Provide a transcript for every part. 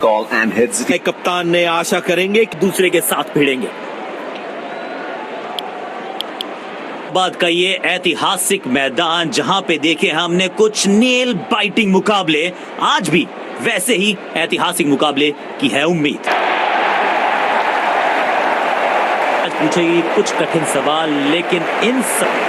call and hits. कप्तान ने आशा करेंगे कि दूसरे के साथ भिड़ेंगे। बाद का ये ऐतिहासिक मैदान जहां पे देखे हमने कुछ नेल बाइटिंग मुकाबले, आज भी वैसे ही ऐतिहासिक मुकाबले की है उम्मीद। आज पूछेगी कुछ कठिन सवाल, लेकिन इन सब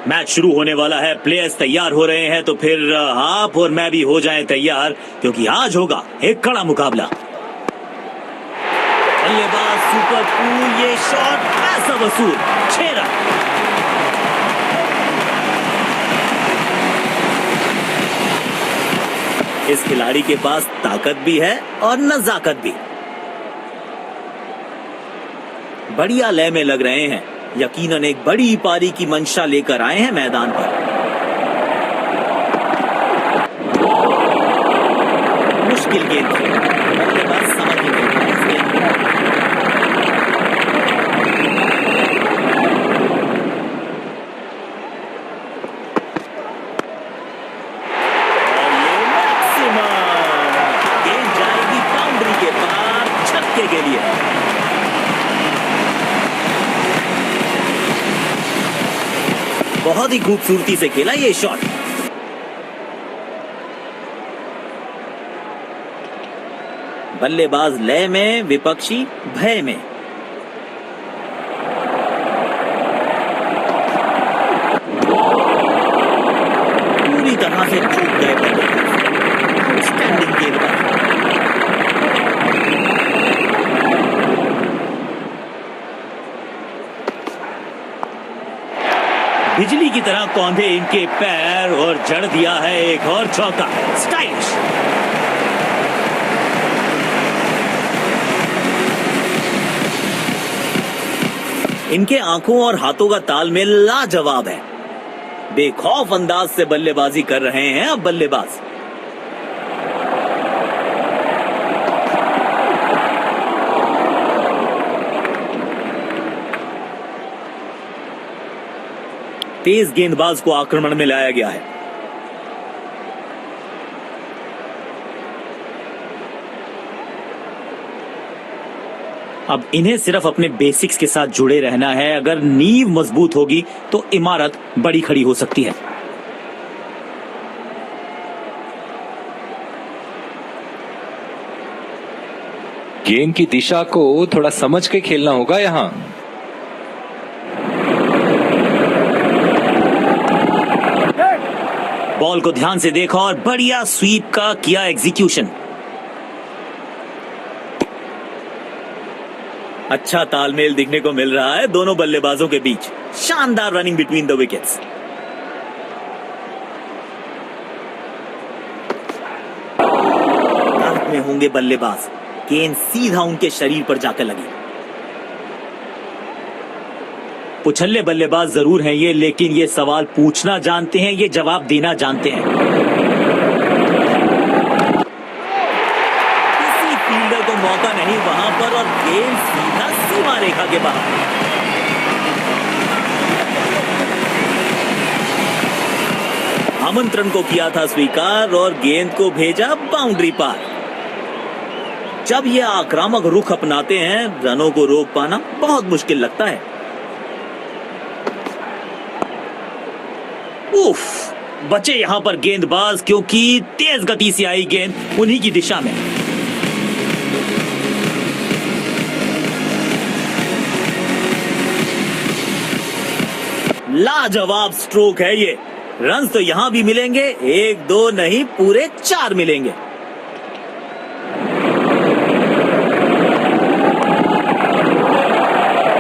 मैच शुरू होने वाला है। प्लेयर्स तैयार हो रहे हैं, तो फिर आप और मैं भी हो जाएं तैयार, क्योंकि आज होगा एक कड़ा मुकाबला। बल्लेबाज सुपर कूल, ये शॉट पैसा वसूल, 6 रन। इस खिलाड़ी के पास ताकत भी है और नजाकत भी। बढ़िया लय में लग रहे हैं, यकीनन एक बड़ी पारी की मंशा लेकर आए हैं मैदान पर। मुश्किल गेंद थी, बल्लेबाज समझ ही नहीं पाए इस गेंद को। और ये मैक्सिमम गेंद जाएगी बाउंड्री के पार, छक्के के लिए। बहुत ही खूबसूरती से खेला ये शॉट। बल्लेबाज लय में, विपक्षी भय में। पूरी तरह से चूक गए बल्लेबाज। स्टैंडिंग गेंदबाज। बिजली की तरह कौंधे इनके पैर और जड़ दिया है एक और चौका। स्टाइलिश। इनके आंखों और हाथों का तालमेल लाजवाब है। बेखौफ अंदाज से बल्लेबाजी कर रहे हैं अब बल्लेबाज। तेज गेंदबाज को आक्रमण में लाया गया है। अब इन्हें सिर्फ अपने बेसिक्स के साथ जुड़े रहना है। अगर नींव मजबूत होगी तो इमारत बड़ी खड़ी हो सकती है। गेंद की दिशा को थोड़ा समझ के खेलना होगा यहां। बॉल को ध्यान से देखा और बढ़िया स्वीप का किया एग्जीक्यूशन। अच्छा तालमेल दिखने को मिल रहा है दोनों बल्लेबाजों के बीच। शानदार रनिंग बिटवीन द विकेट्स। ताकत में होंगे बल्लेबाज। गेंद सीधा उनके शरीर पर जाकर लगी। उछल्ले बल्लेबाज जरूर हैं ये, लेकिन ये सवाल पूछना जानते हैं, ये जवाब देना जानते हैं। किसी फील्डर को मौका नहीं वहां पर, और गेंद सीधा सीमा रेखा के बाहर। आमंत्रण को किया था स्वीकार और गेंद को भेजा बाउंड्री पार। जब ये आक्रामक रुख अपनाते हैं, रनों को रोक पाना बहुत मुश्किल लगता है। उफ, बचे यहां पर गेंदबाज, क्योंकि तेज गति से आई गेंद उन्हीं की दिशा में। लाजवाब स्ट्रोक है ये। रन तो यहां भी मिलेंगे, 1-2 नहीं पूरे 4 मिलेंगे।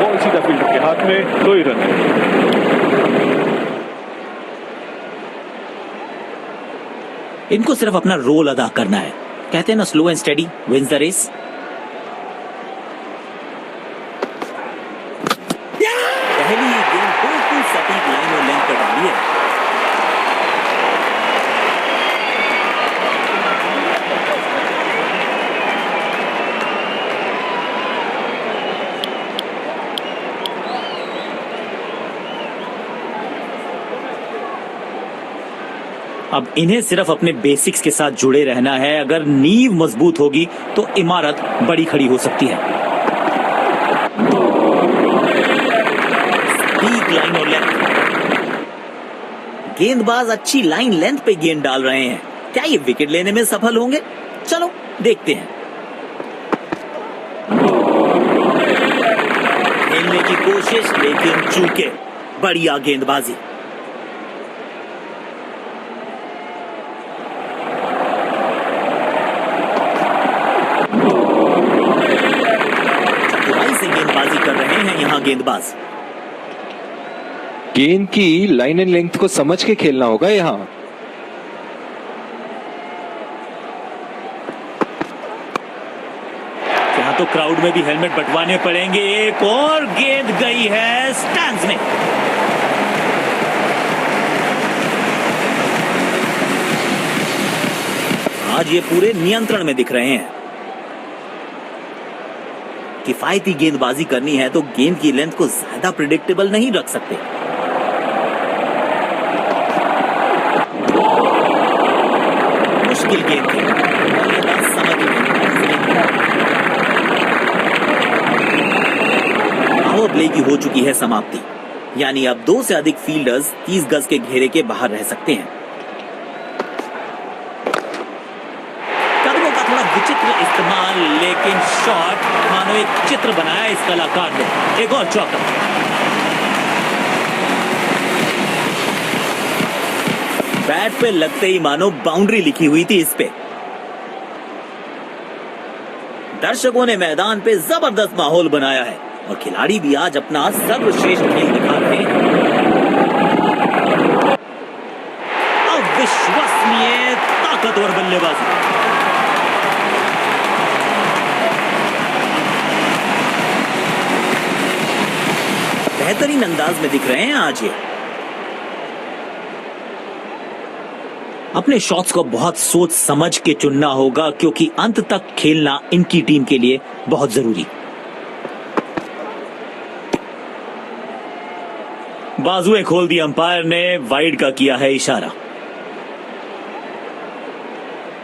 बॉल सीधा फील्डर के हाथ में, 2 ही रन। इनको सिर्फ अपना रोल अदा करना है। कहते हैं ना, slow and steady wins the race. पहली गेंद बिल्कुल सटीक लाइन और लेंथ पर डाली है। अब इन्हें सिर्फ अपने बेसिक्स के साथ जुड़े रहना है। अगर नींव मजबूत होगी तो इमारत बड़ी खड़ी हो सकती है। स्पीक लाइन और लेंथ। गेंदबाज अच्छी लाइन लेंथ पे गेंद डाल रहे हैं। क्या ये विकेट लेने में सफल होंगे? चलो देखते हैं। खेलने की कोशिश लेकिन चूके। बढ़िया गेंदबाजी। चतुराई से गेंदबाजी कर रहे हैं यहां गेंदबाज। गेंद की लाइन एंड लेंथ को समझ के खेलना होगा यहाँ। यहाँ तो क्राउड में भी हेलमेट बंटवाने पड़ेंगे। एक और गेंद गई है स्टैंड्स में। आज ये पूरे नियंत्रण में दिख रहे हैं। किफायती गेंदबाजी करनी है तो गेंद की लेंथ को ज्यादा प्रिडिक्टेबल नहीं रख सकते। मुश्किल गेंद थी। समझ पावर प्ले की हो चुकी है समाप्ति। यानी अब 2 से अधिक फील्डर्स 30 गज के घेरे के बाहर रह सकते हैं। कदमों का थोड़ा विचित्र इस्तेमाल, लेकिन शॉट मानो एक चित्र बनाया इस कलाकार ने। एक और चौका। बैट पे लगते ही मानो बाउंड्री लिखी हुई थी इस पे। दर्शकों ने मैदान पे जबरदस्त माहौल बनाया है और खिलाड़ी भी आज अपना सर्वश्रेष्ठ खेल दिखा रहे हैं। अविश्वसनीय ताकतवर बल्लेबाजी। बेहतरीन अंदाज में दिख रहे हैं आज ये। अपने शॉट्स को बहुत सोच समझ के चुनना होगा क्योंकि अंत तक खेलना इनकी टीम के लिए बहुत जरूरी। बाजुएं खोल दी अंपायर ने, वाइड का किया है इशारा।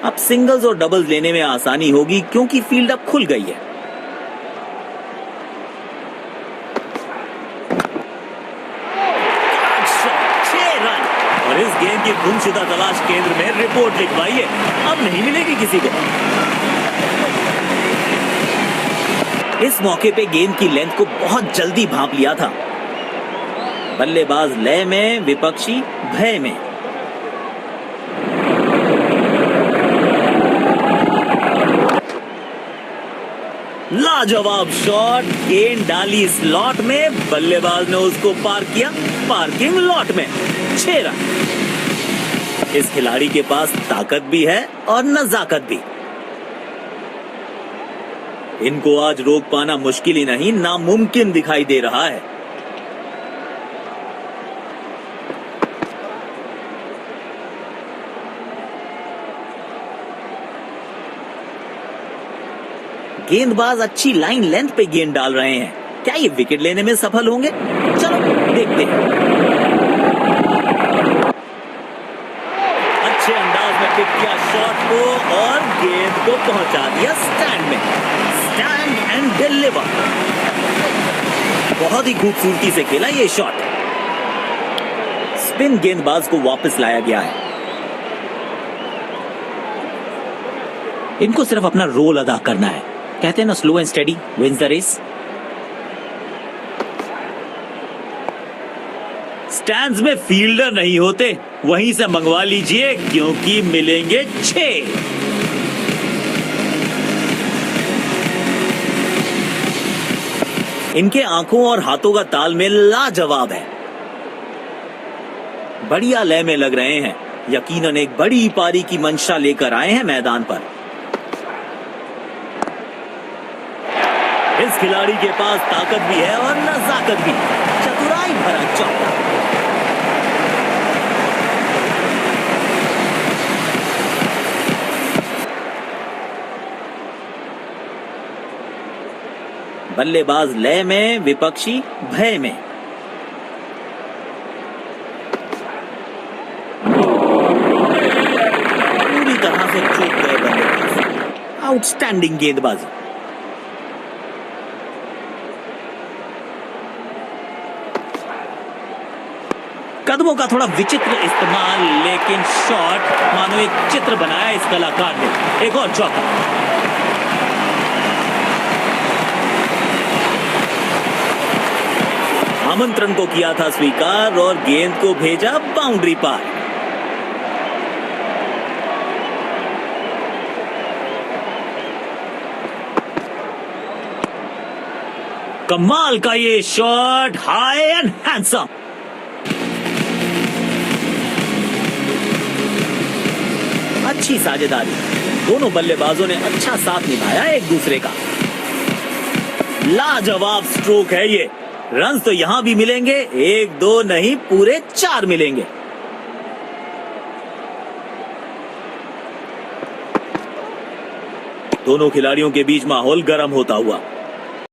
अब सिंगल्स और डबल्स लेने में आसानी होगी क्योंकि फील्ड अब खुल गई है। और इस गेंद की गुमशुदा तलाश केंद्र में रिपोर्ट लिखवाइए। अब नहीं मिलेगी किसी को। इस मौके पे गेंद की लेंथ को बहुत जल्दी भांप लिया था। बल्लेबाज लय में, विपक्षी भय में। लाजवाब शॉट। गेंद डाली स्लॉट में, बल्लेबाज ने उसको पार किया पार्किंग लॉट में। 6 रन। इस खिलाड़ी के पास ताकत भी है और नजाकत भी। इनको आज रोक पाना मुश्किल ही नहीं, नामुमकिन दिखाई दे रहा है। गेंदबाज अच्छी लाइन लेंथ पे गेंद डाल रहे हैं। क्या ये विकेट लेने में सफल होंगे? चलो देखते हैं। अच्छे अंदाज में पिक किया शॉट को और गेंद को पहुंचा दिया स्टैंड में। Stand and deliver. बहुत ही खूबसूरती से खेला ये शॉट। स्पिन गेंदबाज को वापस लाया गया है। इनको सिर्फ अपना रोल अदा करना है। कहते हैं ना, slow and steady wins the race. Stands में फील्डर नहीं होते, वहीं से मंगवा लीजिए क्योंकि मिलेंगे 6। इनके आंखों और हाथों का तालमेल लाजवाब है। बढ़िया लय में लग रहे हैं। यकीनन एक बड़ी पारी की मंशा लेकर आए हैं मैदान पर। इस खिलाड़ी के पास ताकत भी है और नजाकत भी। चतुराई भरा चौका। बल्लेबाज लय में, विपक्षी भय में। आउटस्टैंडिंग गेंदबाजी। कदमों का थोड़ा विचित्र इस्तेमाल, लेकिन शॉट मानो एक चित्र बनाया इस कलाकार ने। एक और चौका। आमंत्रण को किया था स्वीकार और गेंद को भेजा बाउंड्री पार। कमाल का ये शॉट, हाई एंड हैंडसम। अच्छी साझेदारी, दोनों बल्लेबाजों ने अच्छा साथ निभाया एक दूसरे का। लाजवाब स्ट्रोक है ये। रन्स तो यहां भी मिलेंगे, 1-2 नहीं पूरे 4 मिलेंगे। दोनों खिलाड़ियों के बीच माहौल गर्म होता हुआ।